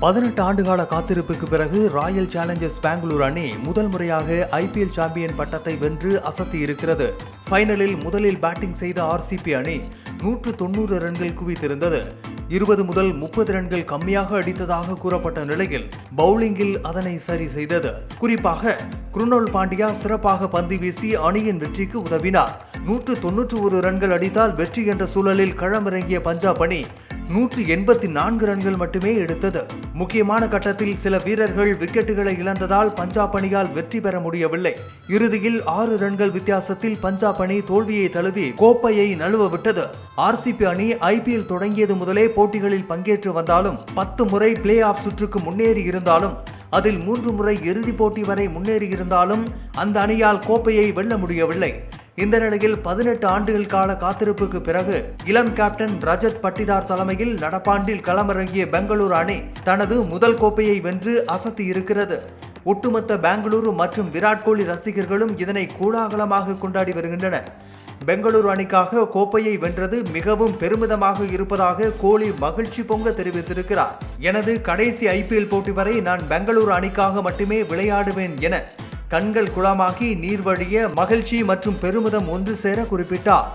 18 ஆண்டுகால காத்திருப்புக்கு பிறகு Royal Challengers Bengaluru அணி முதல் முறையாக ஐபிஎல் சாம்பியன் பட்டத்தை வென்று அசத்தி இருக்கிறது. ஃபைனலில் முதலில் பேட்டிங் செய்த ஆர்சிபி அணி 190 ரன்கள் குவித்திருந்தது. 20 முதல் 30 ரன்கள் கம்மியாக அடித்ததாக கூறப்பட்ட நிலையில் பவுலிங்கில் அதனை சரி செய்தது. குறிப்பாக குருணால் பாண்டியா சிறப்பாக பந்து வீசி அணியின் வெற்றிக்கு உதவினார். 191 ரன்கள் அடித்தால் வெற்றி என்ற சூழலில் களமிறங்கிய பஞ்சாப் அணி 184 ரன்கள் மட்டுமே எடுத்தது. முக்கியமான கட்டத்தில் சில வீரர்கள் விக்கெட்டுகளை இழந்ததால் பஞ்சாப் அணியால் வெற்றி பெற முடியவில்லை. இறுதியில் 6 ரன்கள் வித்தியாசத்தில் பஞ்சாப் அணி தோல்வியை தழுவி கோப்பையை நழுவ விட்டது. ஆர்சிபி அணி ஐபிஎல் தொடங்கியது முதலே போட்டிகளில் பங்கேற்று வந்தாலும் 10 முறை பிளே ஆஃப் சுற்றுக்கு முன்னேறி இருந்தாலும் அதில் 3 முறை இறுதிப் போட்டி வரை முன்னேறி இருந்தாலும் அந்த அணியால் கோப்பையை வெல்ல முடியவில்லை. இந்த நிலையில் 18 ஆண்டுகள் கால காத்திருப்புக்கு பிறகு இளம் கேப்டன் ரஜத் பட்டிதார் தலைமையில் நடப்பாண்டில் களமிறங்கிய பெங்களூரு அணி தனது முதல் கோப்பையை வென்று அசத்தி இருக்கிறது. ஒட்டுமொத்த பெங்களூரு மற்றும் விராட் கோலி ரசிகர்களும் இதனை கோலாகலமாக கொண்டாடி வருகின்றனர். பெங்களூரு அணிக்காக கோப்பையை வென்றது மிகவும் பெருமிதமாக இருப்பதாக கோலி மகிழ்ச்சி பொங்க தெரிவித்திருக்கிறார். எனது கடைசி ஐபிஎல் போட்டி வரை நான் பெங்களூரு அணிக்காக மட்டுமே விளையாடுவேன் என கண்கள் குளமாகி நீர் வழிய மகிழ்ச்சி மற்றும் பெருமிதம் ஒன்று சேர குறிப்பிட்டார்.